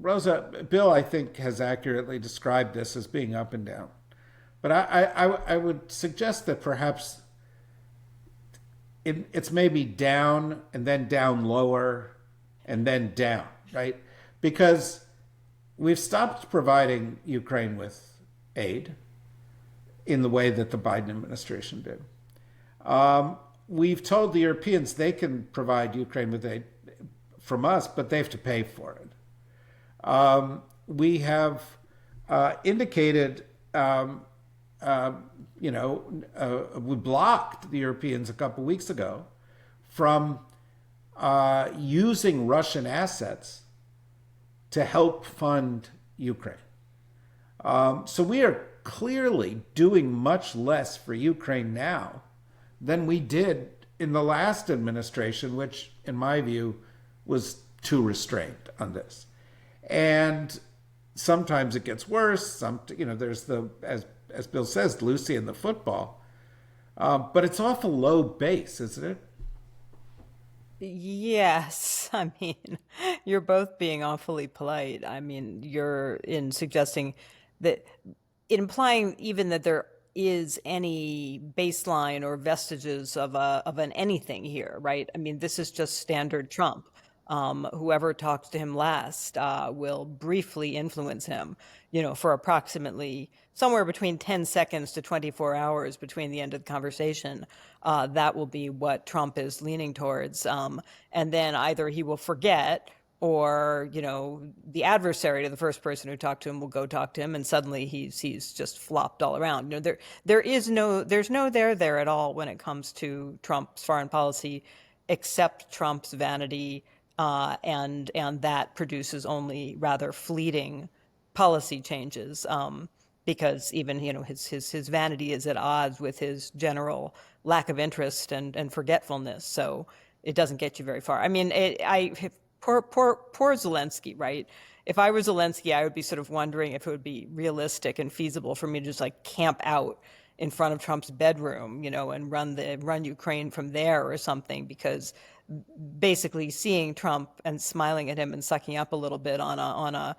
Rosa, Bill, I think, has accurately described this as being up and down. But I would suggest that perhaps it's maybe down and then down lower and then down, right? Because we've stopped providing Ukraine with aid in the way that the Biden administration did. We've told the Europeans they can provide Ukraine with aid from us, but they have to pay for it. We have indicated, we blocked the Europeans a couple weeks ago from using Russian assets to help fund Ukraine. So we are clearly doing much less for Ukraine now than we did in the last administration, which, in my view, was too restrained on this. And sometimes it gets worse. There's as Bill says, Lucy in the football. But it's off a low base, isn't it? Yes, I mean, you're both being awfully polite. I mean, you're in suggesting that, implying even that there is any baseline or vestiges of an anything here, right? I mean, this is just standard Trump. Whoever talks to him last will briefly influence him, for approximately somewhere between 10 seconds to 24 hours between the end of the conversation. That will be what Trump is leaning towards. And then either he will forget, or, the adversary to the first person who talked to him will go talk to him, and suddenly he's just flopped all around. There's no there at all when it comes to Trump's foreign policy, except Trump's vanity, and that produces only rather fleeting policy changes, because even his vanity is at odds with his general lack of interest and forgetfulness. So it doesn't get you very far. I mean, poor Zelensky, right? If I were Zelensky, I would be sort of wondering if it would be realistic and feasible for me to just like camp out in front of Trump's bedroom, and run Ukraine from there or something, because basically seeing Trump and smiling at him and sucking up a little bit on a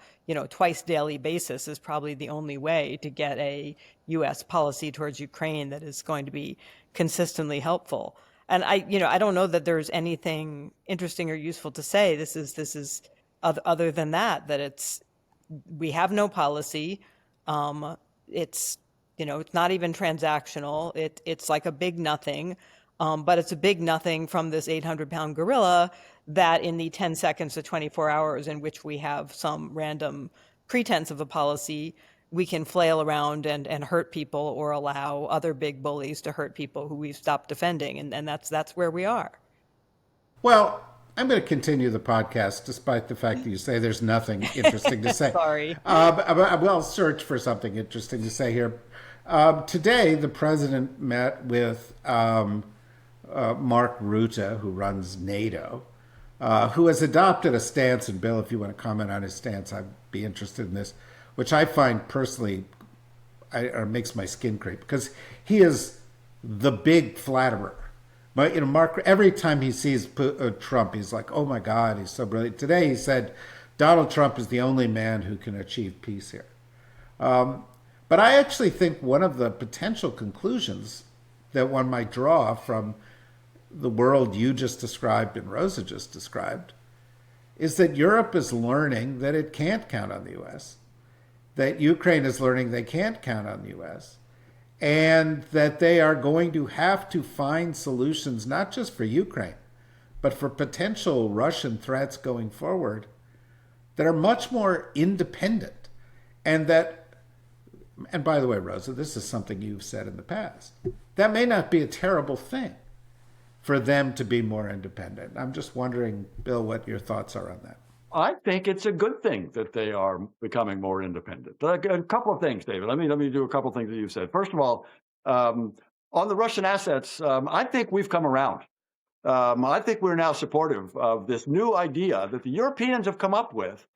twice daily basis is probably the only way to get a U.S. policy towards Ukraine that is going to be consistently helpful. And I don't know that there's anything interesting or useful to say. This is other than that we have no policy. It's not even transactional. It's like a big nothing. But it's a big nothing from this 800-pound gorilla that in the 10 seconds to 24 hours in which we have some random pretense of a policy, we can flail around and hurt people, or allow other big bullies to hurt people who we've stopped defending. And that's where we are. Well, I'm going to continue the podcast despite the fact that you say there's nothing interesting to say. Sorry. I'll search for something interesting to say here. Today, the president met with Mark Rutte, who runs NATO, who has adopted a stance, and Bill, if you want to comment on his stance, I'd be interested in this, which I find personally makes my skin creep, because he is the big flatterer. But Mark, every time he sees Trump, he's like, "Oh my God, he's so brilliant." Today, he said, "Donald Trump is the only man who can achieve peace here." But I actually think one of the potential conclusions that one might draw from the world you just described and Rosa just described is that Europe is learning that it can't count on the U.S., that Ukraine is learning they can't count on the U.S., and that they are going to have to find solutions not just for Ukraine, but for potential Russian threats going forward that are much more independent. And by the way, Rosa, this is something you've said in the past, that may not be a terrible thing for them to be more independent. I'm just wondering, Bill, what your thoughts are on that. I think it's a good thing that they are becoming more independent. A couple of things, David. Let me do a couple of things that you said. First of all, on the Russian assets, I think we've come around. I think we're now supportive of this new idea that the Europeans have come up with,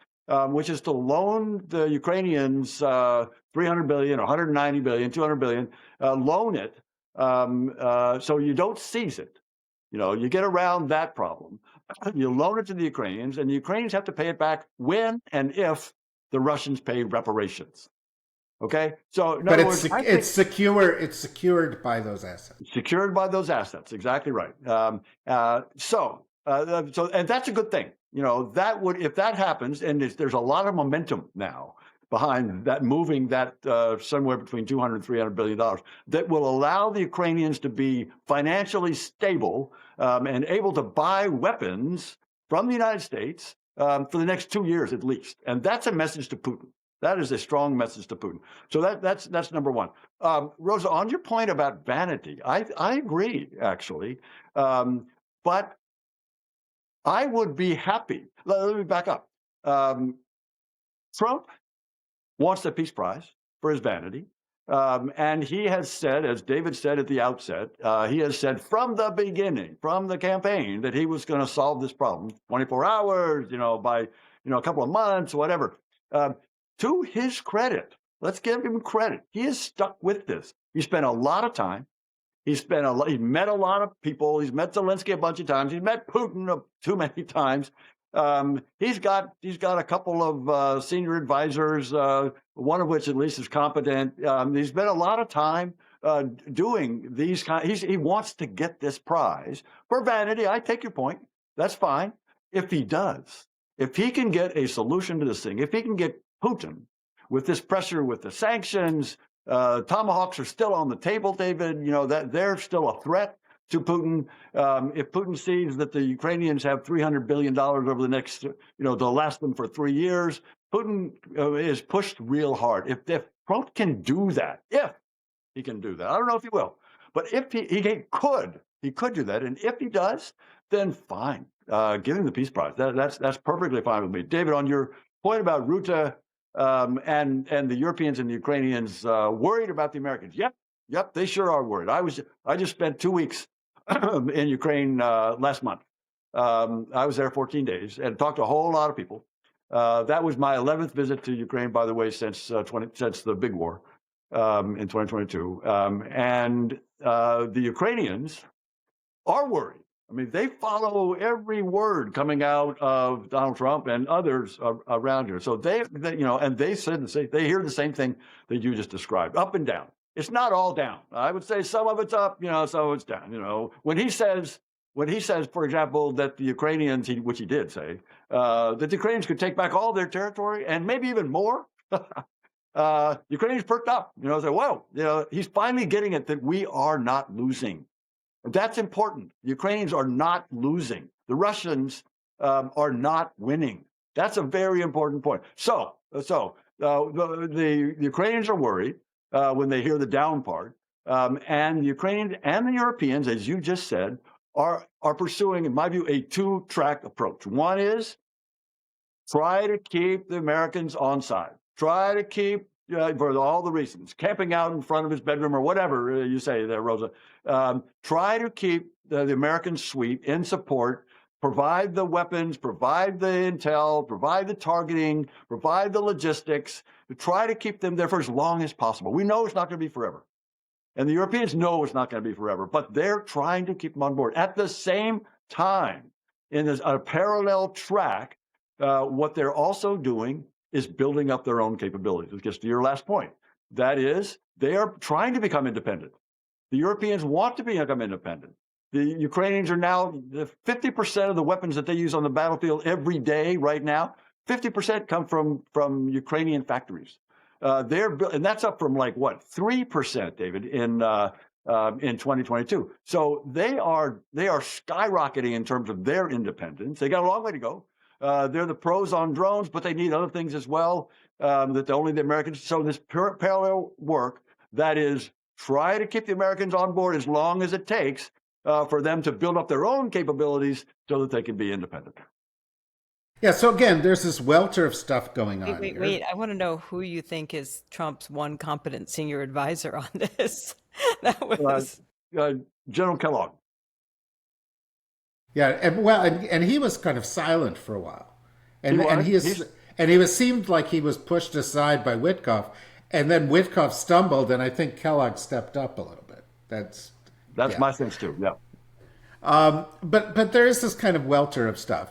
which is to loan the Ukrainians 300 billion, 190 billion, 200 billion, loan it so you don't seize it. You get around that problem. You loan it to the Ukrainians, and the Ukrainians have to pay it back when and if the Russians pay reparations. Okay, so in But other words, I think it's secure. It's secured by those assets. secured by those assets. Exactly right. And that's a good thing. That would, if that happens, and there's a lot of momentum now behind that, moving that somewhere between 200 and 300 billion dollars, that will allow the Ukrainians to be financially stable and able to buy weapons from the United States for the next 2 years at least. And that's a message to Putin. That is a strong message to Putin. So that's number one. Rosa, on your point about vanity, I agree, actually. But I would be happy. Let me back up. Trump wants the Peace Prize for his vanity. And he has said, as David said at the outset, he has said from the beginning, from the campaign, that he was going to solve this problem 24 hours, by a couple of months, whatever. To his credit, let's give him credit. He is stuck with this. He spent a lot of time. He met a lot of people. He's met Zelensky a bunch of times. He's met Putin too many times. He's got a couple of senior advisors, one of which at least is competent. He's spent a lot of time doing these he wants to get this prize for vanity. I take your point. That's fine. If he does, if he can get a solution to this thing, if he can get Putin with this pressure, with the sanctions, tomahawks are still on the table, David, that they're still a threat to Putin. If Putin sees that the Ukrainians have $300 billion over the next, to last them for 3 years, Putin is pushed real hard. If Trump can do that, if he can do that, I don't know if he will, but if he could do that. And if he does, then fine. Give him the Peace Prize. That's perfectly fine with me. David, on your point about Ruta, and the Europeans and the Ukrainians worried about the Americans. Yep, they sure are worried. I just spent 2 weeks in Ukraine last month. I was there 14 days and talked to a whole lot of people. That was my 11th visit to Ukraine, by the way, since the big war in 2022. And the Ukrainians are worried. I mean, they follow every word coming out of Donald Trump and others around here. So they and they said they hear the same thing that you just described, up and down. It's not all down. I would say some of it's up, some of it's down. When he says, for example, that the Ukrainians, which he did say, that the Ukrainians could take back all their territory and maybe even more. Ukrainians perked up, say, whoa, he's finally getting it that we are not losing. That's important. The Ukrainians are not losing. The Russians are not winning. That's a very important point. So the Ukrainians are worried when they hear the down part, and the Ukrainians and the Europeans, as you just said, are pursuing, in my view, a two-track approach. One is try to keep the Americans on side. Try to keep, for all the reasons, camping out in front of his bedroom or whatever you say there, Rosa. Try to keep the Americans sweet, in support, provide the weapons, provide the intel, provide the targeting, provide the logistics, to try to keep them there for as long as possible. We know it's not going to be forever. And the Europeans know it's not going to be forever, but they're trying to keep them on board. At the same time, in a parallel track, what they're also doing is building up their own capabilities, which gets to your last point. That is, they are trying to become independent. The Europeans want to become independent. The Ukrainians are now, 50% of the weapons that they use on the battlefield every day right now, 50% come from Ukrainian factories. And that's up from 3%, David, in 2022. So they are skyrocketing in terms of their independence. They got a long way to go. They're the pros on drones, but they need other things as well that only the Americans. So this parallel work, that is, try to keep the Americans on board as long as it takes for them to build up their own capabilities so that they can be independent. Yeah, so again, there's this welter of stuff going on. Wait. I want to know who you think is Trump's one competent senior advisor on this. That was General Kellogg. Yeah, and he was kind of silent for a while, and he seemed like he was pushed aside by Witkoff, and then Witkoff stumbled, and I think Kellogg stepped up a little bit. That's my sense too. Yeah. But there is this kind of welter of stuff.